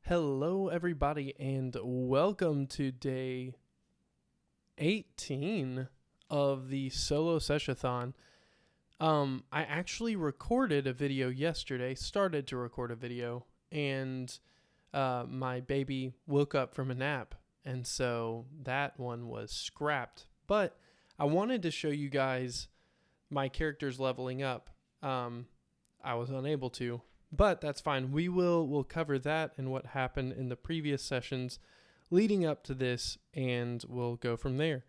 Hello, everybody, and welcome to day 18 of the Solo Sesh-A-Thon. I actually recorded a video yesterday, started to record a video, and my baby woke up from a nap, and so that one was scrapped. But I wanted to show you guys my characters leveling up. I was unable to. But that's fine. We'll cover that and what happened in the previous sessions leading up to this, and we'll go from there.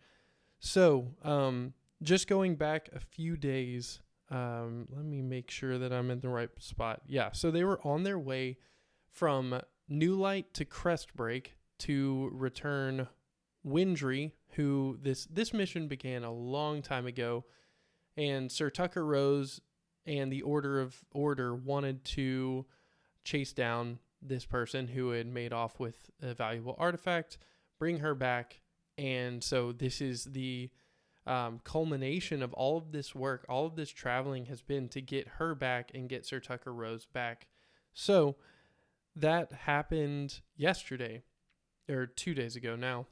So, just going back a few days, let me make sure that I'm in the right spot. Yeah, so they were on their way from New Light to Crestbreak to return Windry, who this mission began a long time ago, and Sir Tucker Rose and the Order wanted to chase down this person who had made off with a valuable artifact, bring her back. And so this is the culmination of all of this work. All of this traveling has been to get her back and get Sir Tucker Rose back. So that happened yesterday, or 2 days ago now.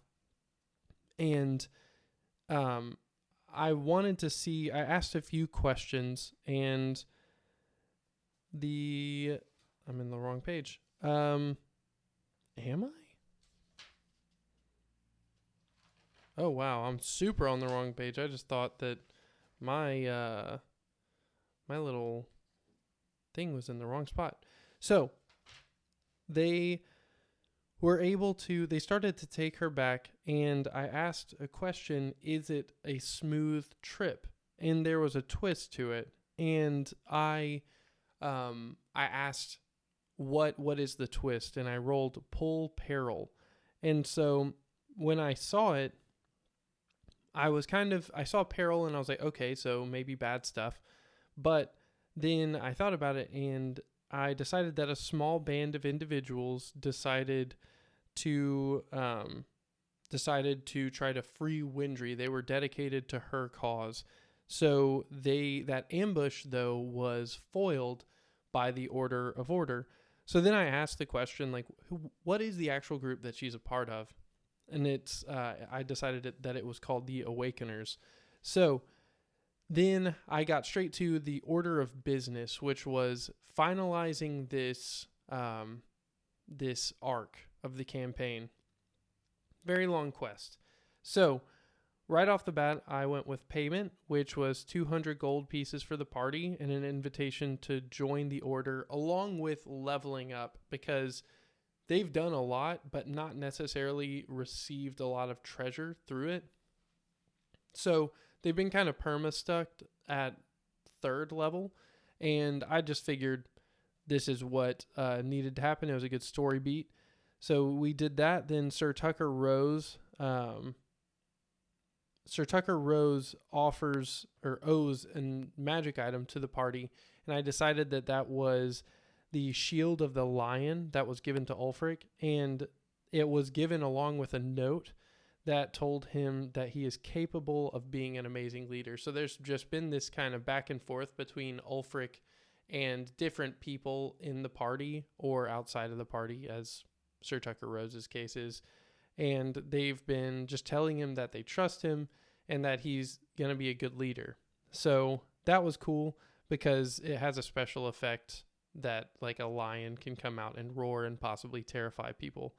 And I wanted to see, I asked a few questions, and I'm in the wrong page. Am I? Oh, wow, I'm super on the wrong page. I just thought that my little thing was in the wrong spot. So they started to take her back, and I asked a question, is it a smooth trip? And there was a twist to it. And I asked, what is the twist? And I rolled pull peril. And so when I saw it, I saw peril and I was like, okay, so maybe bad stuff. But then I thought about it, and I decided that a small band of individuals decided to try to free Windry. They were dedicated to her cause. So that ambush, though, was foiled by the Order. So then I asked the question, like, what is the actual group that she's a part of? And I decided that it was called the Awakeners. So then I got straight to the order of business, which was finalizing this arc of the campaign. Very long quest. So right off the bat, I went with payment, which was 200 gold pieces for the party and an invitation to join the order, along with leveling up, because they've done a lot, but not necessarily received a lot of treasure through it. So they've been kind of perma-stuck at 3rd level, and I just figured this is what needed to happen. It was a good story beat. So we did that. Then Sir Tucker Rose offers or owes a magic item to the party, and I decided that was the Shield of the Lion that was given to Ulfric, and it was given along with a note that told him that he is capable of being an amazing leader. So there's just been this kind of back and forth between Ulfric and different people in the party or outside of the party, as Sir Tucker Rose's case is. And they've been just telling him that they trust him and that he's going to be a good leader. So that was cool because it has a special effect that like a lion can come out and roar and possibly terrify people.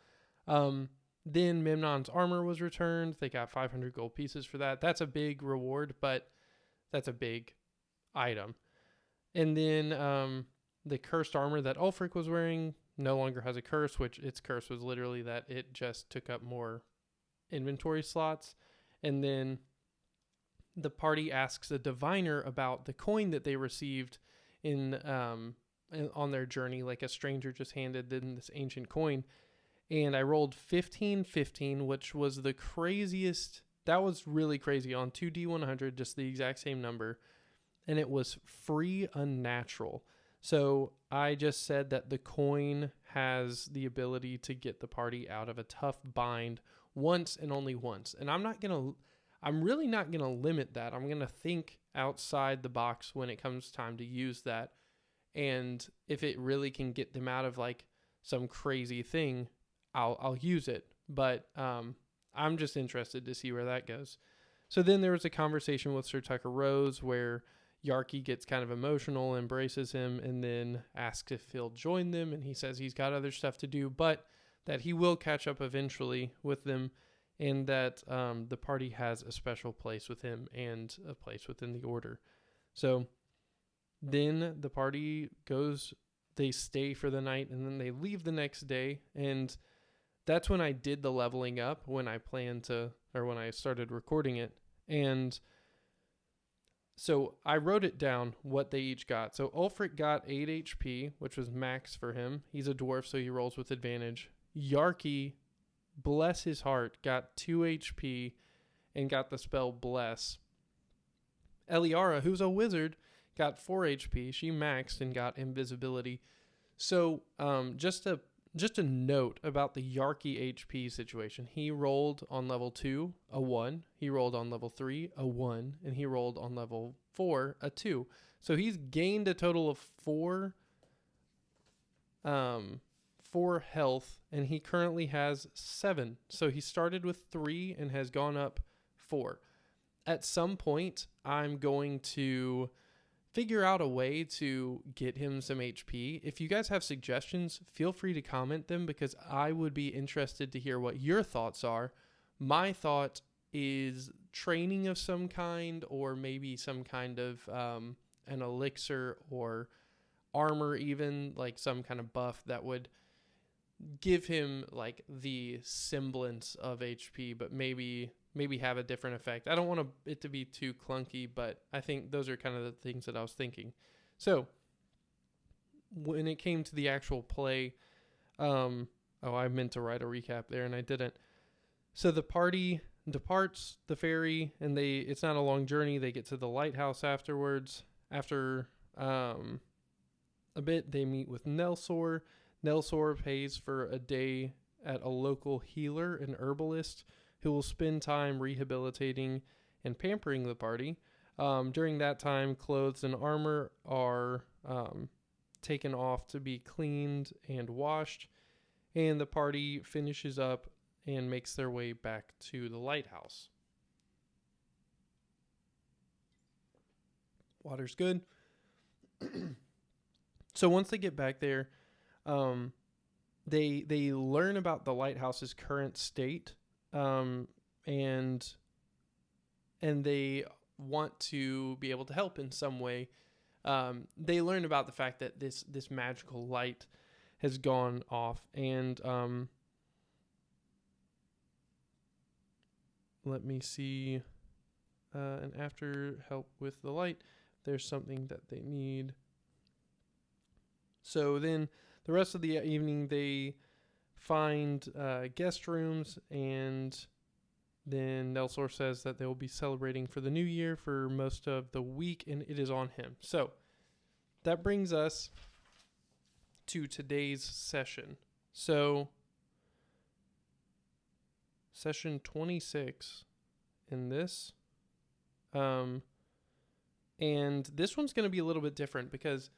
Then Memnon's armor was returned. They got 500 gold pieces for that. That's a big reward, but that's a big item. And then the cursed armor that Ulfric was wearing no longer has a curse, which its curse was literally that it just took up more inventory slots. And then the party asks a diviner about the coin that they received on their journey, like a stranger just handed them this ancient coin. And I rolled 15-15, which was the craziest. That was really crazy on 2D100, just the exact same number. And it was free unnatural. So I just said that the coin has the ability to get the party out of a tough bind once and only once. And I'm really not going to limit that. I'm going to think outside the box when it comes time to use that. And if it really can get them out of like some crazy thing, I'll use it. But I'm just interested to see where that goes. So then there was a conversation with Sir Tucker Rose where Yarky gets kind of emotional, embraces him, and then asks if he'll join them. And he says he's got other stuff to do, but that he will catch up eventually with them, and that the party has a special place with him and a place within the order. So then the party goes, they stay for the night, and then they leave the next day. And that's when I did the leveling up, when I started recording it. And so I wrote it down, what they each got. So Ulfric got 8 HP, which was max for him. He's a dwarf, so he rolls with advantage. Yarky, bless his heart, got 2 HP and got the spell Bless. Eliara, who's a wizard, got 4 HP. She maxed and got invisibility. So just a note about the Yarky HP situation. He rolled on level 2 a 1. He rolled on level 3 a 1. And he rolled on level 4 a 2. So he's gained a total of 4 health, and he currently has 7. So he started with 3 and has gone up 4. At some point, I'm going to figure out a way to get him some HP. If you guys have suggestions, feel free to comment them, because I would be interested to hear what your thoughts are. My thought is training of some kind, or maybe some kind of an elixir or armor, even like some kind of buff that would give him like the semblance of HP, but maybe have a different effect. I don't want it to be too clunky, but I think those are kind of the things that I was thinking. So when it came to the actual play, I meant to write a recap there and I didn't. So the party departs the ferry, and it's not a long journey. They get to the lighthouse afterwards. After a bit, they meet with Nelsor. Nelsor pays for a day at a local healer, an herbalist, who will spend time rehabilitating and pampering the party. During that time, clothes and armor are taken off to be cleaned and washed, and the party finishes up and makes their way back to the lighthouse. Water's good. So once they get back there, they learn about the lighthouse's current state, and they want to be able to help in some way. They learn about the fact that this magical light has gone off, and let me see. And after help with the light, there's something that they need. So then the rest of the evening, they find guest rooms, and then Nelsor says that they will be celebrating for the new year for most of the week, and it is on him. So that brings us to today's session. So session 26 in this. And this one's going to be a little bit different, because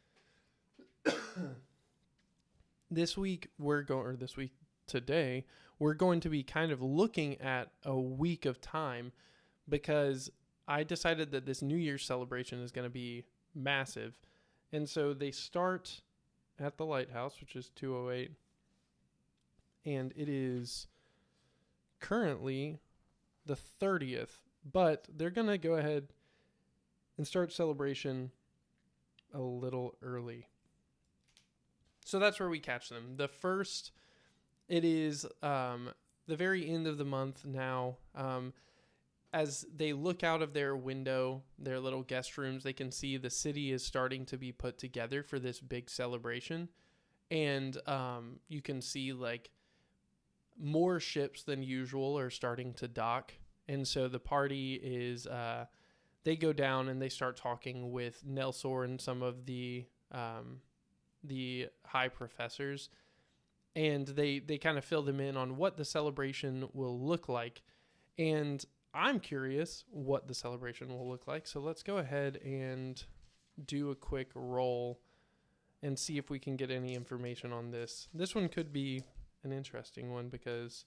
today, we're going to be kind of looking at a week of time, because I decided that this New Year's celebration is going to be massive. And so they start at the lighthouse, which is 208, and it is currently the 30th, but they're going to go ahead and start celebration a little early. So that's where we catch them. It is the very end of the month now. As they look out of their window, their little guest rooms, they can see the city is starting to be put together for this big celebration. And you can see like more ships than usual are starting to dock. And so the party is, they go down and they start talking with Nelsor and some of the high professors. And they kind of fill them in on what the celebration will look like. And I'm curious what the celebration will look like. So let's go ahead and do a quick roll and see if we can get any information on this. This one could be an interesting one because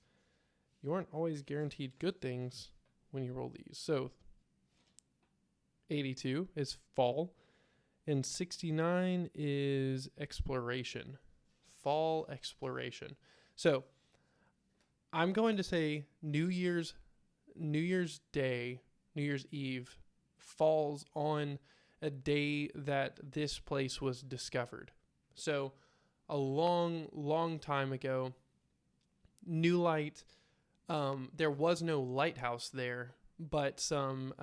you aren't always guaranteed good things when you roll these. So 82 is fall, and 69 is exploration. Fall exploration. So I'm going to say New Year's Day, New Year's Eve falls on a day that this place was discovered. So a long time ago, New Light, there was no lighthouse there, but some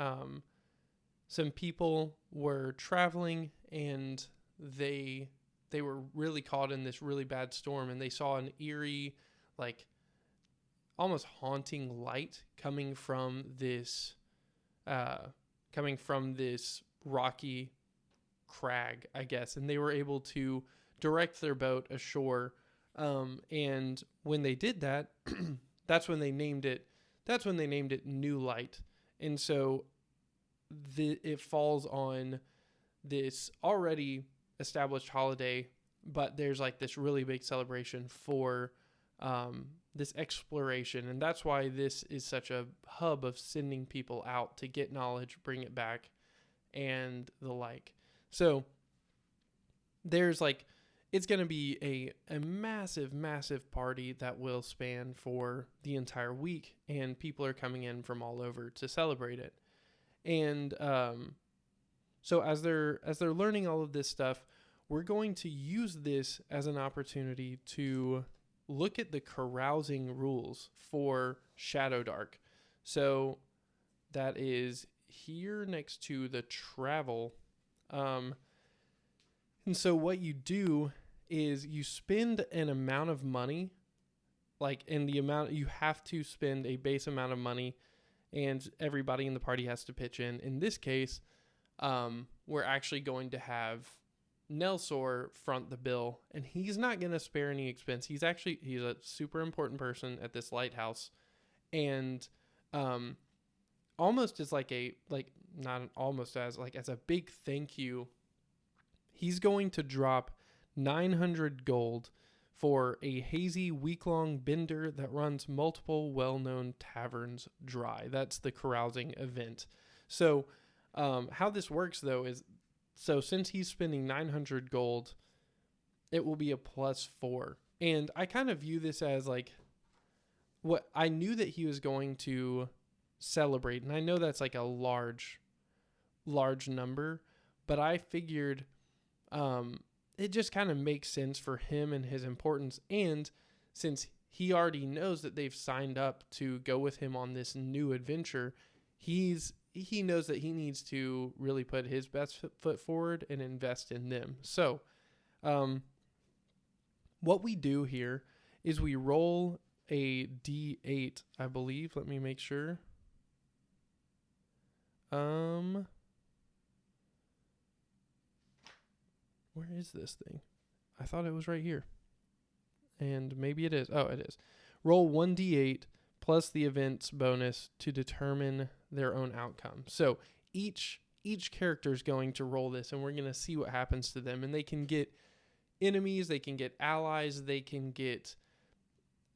people were traveling, and they were really caught in this really bad storm, and they saw an eerie, like almost haunting light coming from this rocky crag, I guess, and they were able to direct their boat ashore. And when they did that, that's when they named it New Light. And so it falls on this already established holiday, but there's like this really big celebration for this exploration, and that's why this is such a hub of sending people out to get knowledge, bring it back, and the like. So there's like, it's going to be a massive party that will span for the entire week, and people are coming in from all over to celebrate it. And so as they're learning all of this stuff, we're going to use this as an opportunity to look at the carousing rules for Shadowdark. So that is here next to the travel. And so what you do is you spend an amount of money, you have to spend a base amount of money, and everybody in the party has to pitch in. In this case, we're actually going to have Nelsor front the bill, and he's not going to spare any expense. He's a super important person at this lighthouse, and almost as as a big thank you, he's going to drop 900 gold for a hazy week-long bender that runs multiple well-known taverns dry. That's the carousing event. So how this works, though, is, so since he's spending 900 gold, it will be a +4. And I kind of view this as like, what I knew that he was going to celebrate, and I know that's like a large number, but I figured it just kind of makes sense for him and his importance. And since he already knows that they've signed up to go with him on this new adventure, he knows that he needs to really put his best foot forward and invest in them. So what we do here is we roll a D8, I believe. Let me make sure. Where is this thing? I thought it was right here. And maybe it is. Oh, it is. Roll 1d8 plus the event's bonus to determine their own outcome. So each character is going to roll this, and we're going to see what happens to them. And they can get enemies, they can get allies, they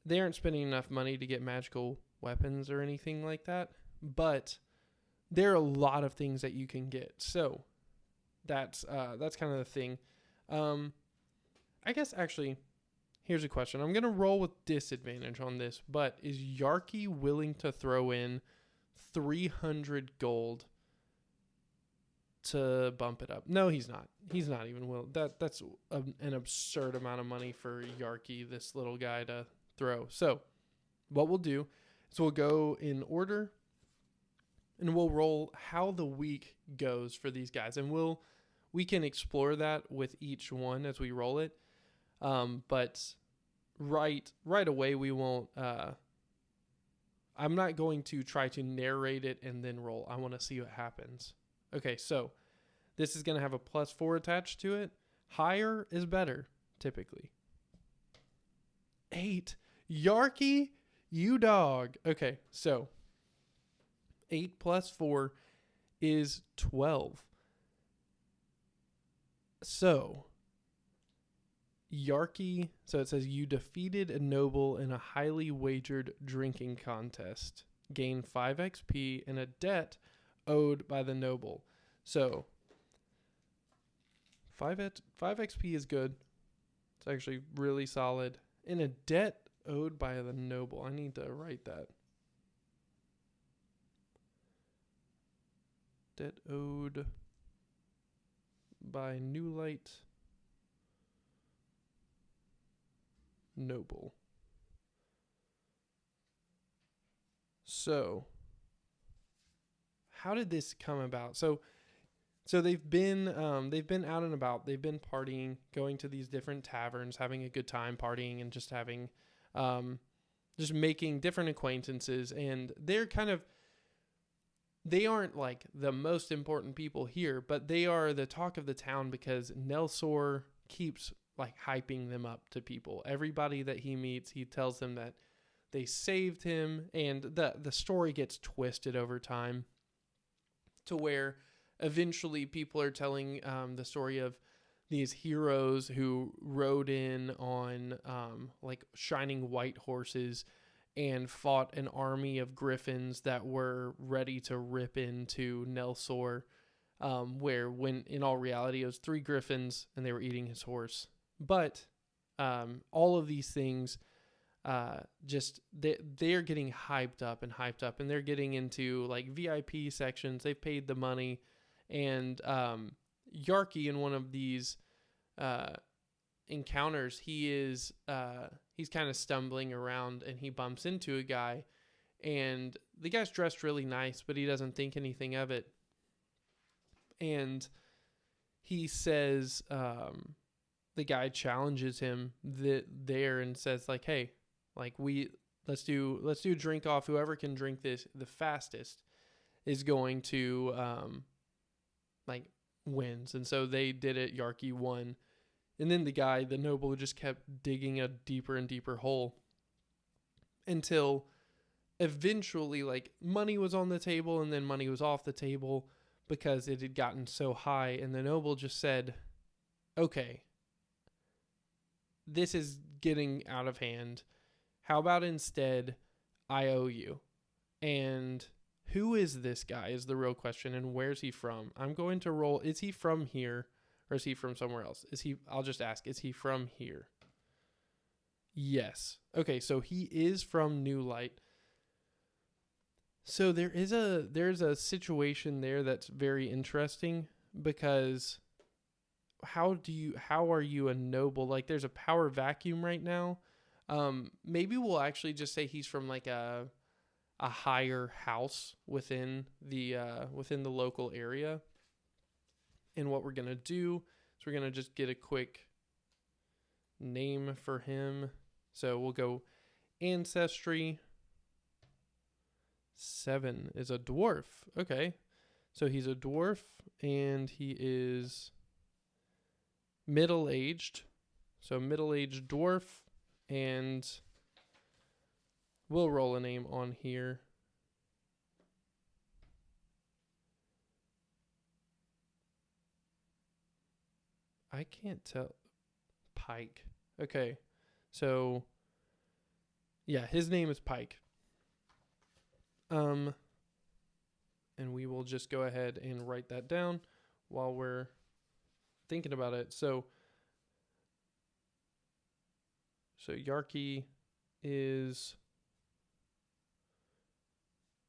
aren't spending enough money to get magical weapons or anything like that, but there are a lot of things that you can get. So that's kind of the thing. I guess actually, here's a question. I'm going to roll with disadvantage on this, but is Yarky willing to throw in 300 gold to bump it up? No, he's not. He's not even willing. That's an absurd amount of money for Yarky, this little guy, to throw. So what we'll do is we'll go in order, and we'll roll how the week goes for these guys, and we can explore that with each one as we roll it. But right away, we won't, I'm not going to try to narrate it and then roll. I want to see what happens. Okay, so this is going to have a +4 attached to it. Higher is better, typically. 8. Yarky, you dog. Okay, so 8 + 4 is 12. So Yarki, so it says you defeated a noble in a highly wagered drinking contest. Gain 5 XP and a debt owed by the noble. So 5 XP is good. It's actually really solid. And a debt owed by the noble. I need to write that. Debt owed by New Light noble. So, how did this come about? So they've been out and about. They've been partying, going to these different taverns, having a good time partying, and just having, just making different acquaintances. And they aren't like the most important people here, but they are the talk of the town because Nelsor keeps like hyping them up to people. Everybody that he meets, he tells them that they saved him, and the story gets twisted over time to where eventually people are telling the story of these heroes who rode in on like shining white horses and fought an army of griffins that were ready to rip into Nelsor, where when in all reality it was 3 griffins and they were eating his horse. But all of these things, just they're getting hyped up, and they're getting into like VIP sections. They've paid the money, and Yarki in one of these encounters, he's kind of stumbling around and he bumps into a guy, and the guy's dressed really nice, but he doesn't think anything of it. And he says, the guy challenges him there and says like, hey, like let's do a drink off. Whoever can drink this the fastest is going to like wins. And so they did it. Yarki won. And then the noble just kept digging a deeper and deeper hole until eventually like money was on the table, and then money was off the table because it had gotten so high. And the noble just said, okay, this is getting out of hand. How about instead I owe you? And who is this guy is the real question, and where's he from? I'm going to roll. Is he from here or is he from somewhere else? I'll just ask, is he from here? Yes. Okay, so he is from New Light. So there's a situation there that's very interesting, because how are you a noble? Like, there's a power vacuum right now. Maybe we'll actually just say he's from like a higher house within the local area. And what we're going to do is we're going to just get a quick name for him. So we'll go ancestry. 7 is a dwarf. Okay. So he's a dwarf, and he is middle-aged. So middle-aged dwarf, and we'll roll a name on here. I can't tell. Pike. Okay. So yeah, his name is Pike. And we will just go ahead and write that down while we're thinking about it. So Yarki is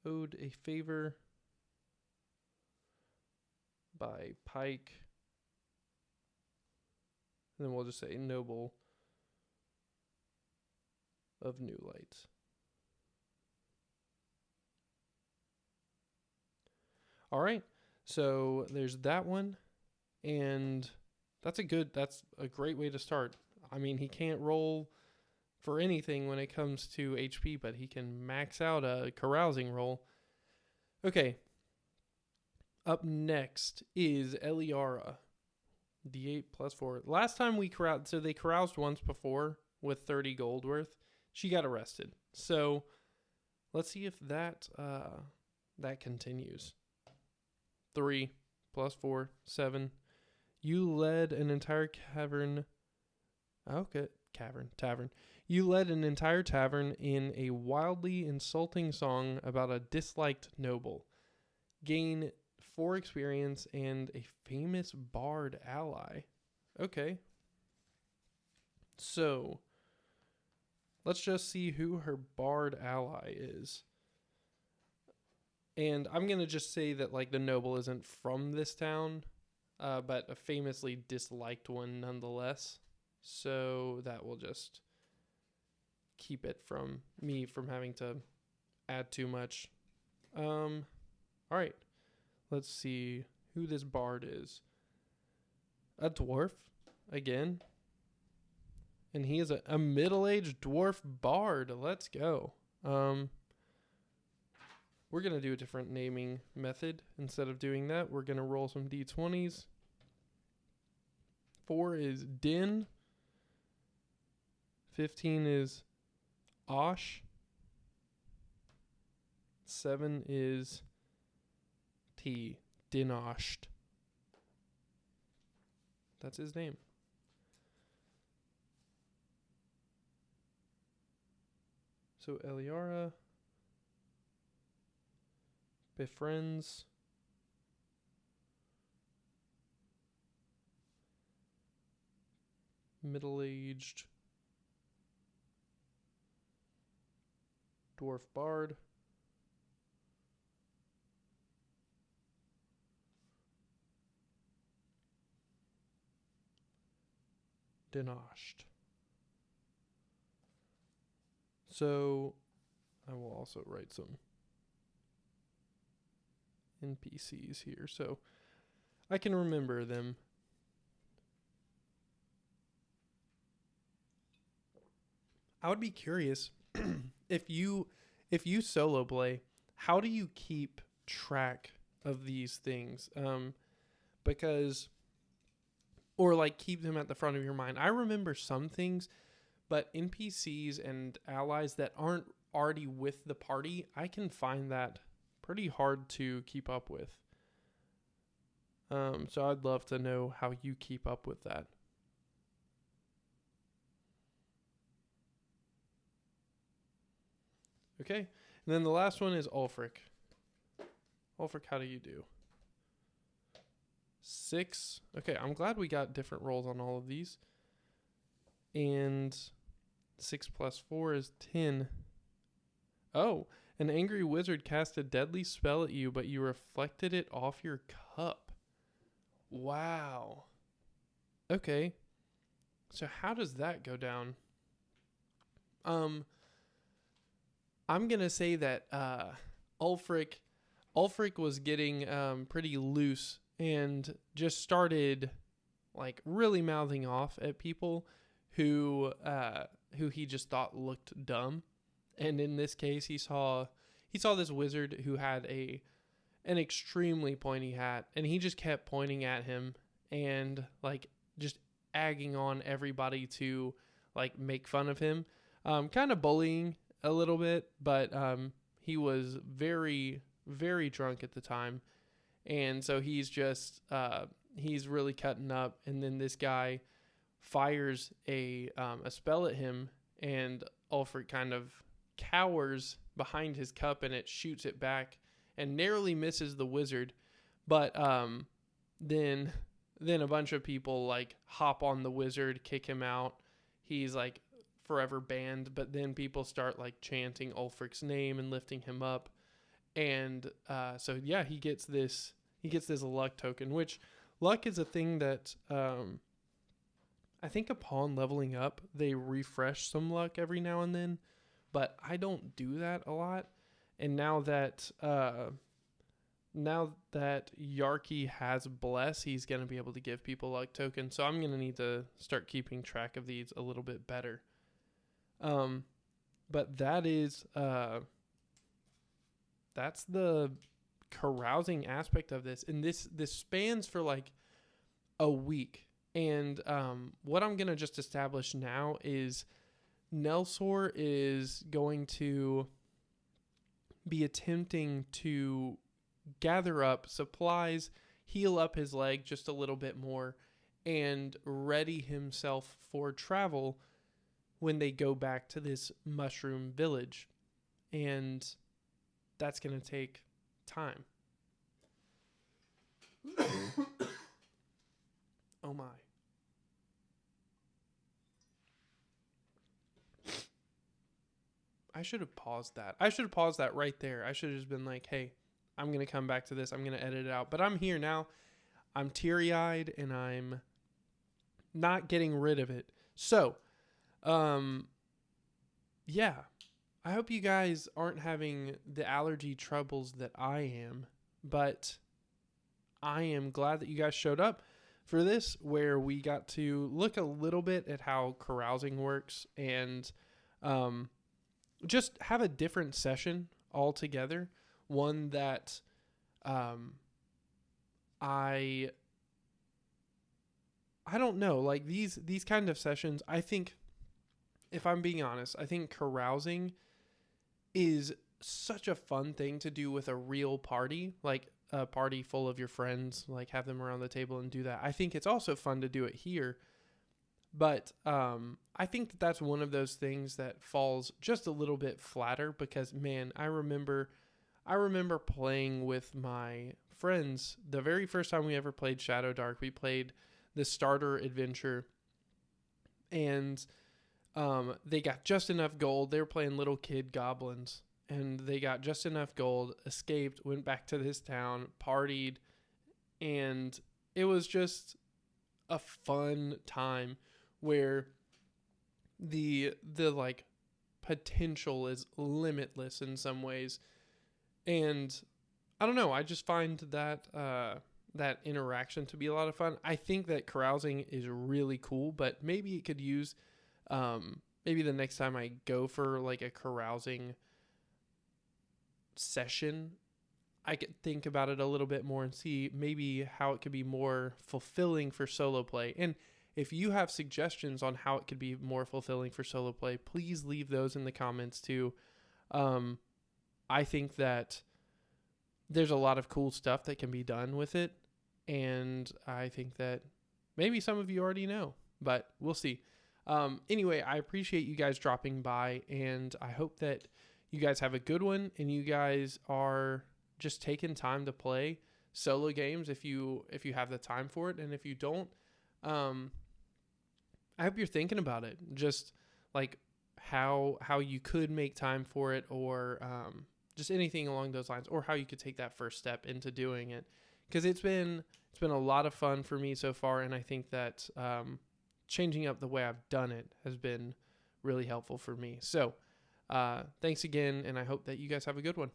owed a favor by Pike. And then we'll just say noble of New Light. All right. So there's that one. And that's a great way to start. I mean, he can't roll for anything when it comes to HP, but he can max out a carousing roll. Okay. Up next is Eliara. D8 plus 4. Last time we caroused, so they caroused once before with 30 gold worth. She got arrested. So let's see if that continues. 3 + 4, 7. You led an entire cavern Okay, tavern. You led an entire tavern in a wildly insulting song about a disliked noble. Gain 4 experience and a famous bard ally. Okay. So, let's just see who her bard ally is. And I'm going to just say that, like, the noble isn't from this town, but a famously disliked one nonetheless. So, that will just keep it from me from having to add too much. All right. Let's see who this bard is. A dwarf, again. And he is a middle-aged dwarf bard. Let's go. We're going to do a different naming method. Instead of doing that, we're going to roll some d20s. 4 is Din. 15 is Osh. 7 is T. Dinoshed. That's his name. So Eliara befriends middle-aged dwarf bard. Dinoshed. So I will also write some NPCs here so I can remember them. I would be curious if you solo play, how do you keep track of these things? Because or like keep them at the front of your mind. I remember some things, but NPCs and allies that aren't already with the party, I can find that pretty hard to keep up with. So I'd love to know how you keep up with that. Okay, and then the last one is Ulfric. Ulfric, how do you do? 6. Okay, I'm glad we got different rolls on all of these. And 6 plus 4 is 10. Oh, an angry wizard cast a deadly spell at you, but you reflected it off your cup. Wow. Okay. So how does that go down? I'm going to say that Ulfric was getting pretty loose and just started like really mouthing off at people who he just thought looked dumb. And in this case, he saw this wizard who had an extremely pointy hat, and he just kept pointing at him and like just egging on everybody to like make fun of him, kind of bullying a little bit, but he was very, very drunk at the time, and so he's just he's really cutting up, and then this guy fires a spell at him, and Ulfric kind of cowers behind his cup, and it shoots it back and narrowly misses the wizard. But then a bunch of people like hop on the wizard, kick him out. He's like forever banned. But then people start like chanting Ulfric's name and lifting him up, and so yeah, he gets this luck token, which luck is a thing that I think upon leveling up they refresh some luck every now and then. But I don't do that a lot. And now that Yarki has Bless, he's going to be able to give people luck tokens. So I'm going to need to start keeping track of these a little bit better. But that is that's the carousing aspect of this. And this spans for like a week. And what I'm going to just establish now is Nelsor is going to be attempting to gather up supplies, heal up his leg just a little bit more, and ready himself for travel when they go back to this mushroom village. And that's going to take time. Oh my. I should have paused that. I should have paused that right there. I should have just been like, hey, I'm going to come back to this. I'm going to edit it out. But I'm here now. I'm teary-eyed and I'm not getting rid of it. So, yeah. I hope you guys aren't having the allergy troubles that I am. But I am glad that you guys showed up for this, where we got to look a little bit at how carousing works and just have a different session altogether. One that I don't know, like these kind of sessions, I think, if I'm being honest, I think carousing is such a fun thing to do with a real party, like a party full of your friends, like have them around the table and do that. I think it's also fun to do it here. But I think that that's one of those things that falls just a little bit flatter because, man, I remember playing with my friends the very first time we ever played Shadowdark. We played the starter adventure, and they got just enough gold. They were playing little kid goblins, and they got just enough gold, escaped, went back to this town, partied, and it was just a fun time where the like potential is limitless in some ways. And I don't know, I just find that that interaction to be a lot of fun. I think that carousing is really cool, but maybe it could use maybe the next time I go for like a carousing session, I could think about it a little bit more and see maybe how it could be more fulfilling for solo play. And if you have suggestions on how it could be more fulfilling for solo play, please leave those in the comments too. I think that there's a lot of cool stuff that can be done with it. And I think that maybe some of you already know, but we'll see. Anyway, I appreciate you guys dropping by, and I hope that you guys have a good one and you guys are just taking time to play solo games if you have the time for it. And if you don't, I hope you're thinking about it, just like how you could make time for it, or just anything along those lines, or how you could take that first step into doing it, because it's been a lot of fun for me so far, and I think that changing up the way I've done it has been really helpful for me. So thanks again, and I hope that you guys have a good one.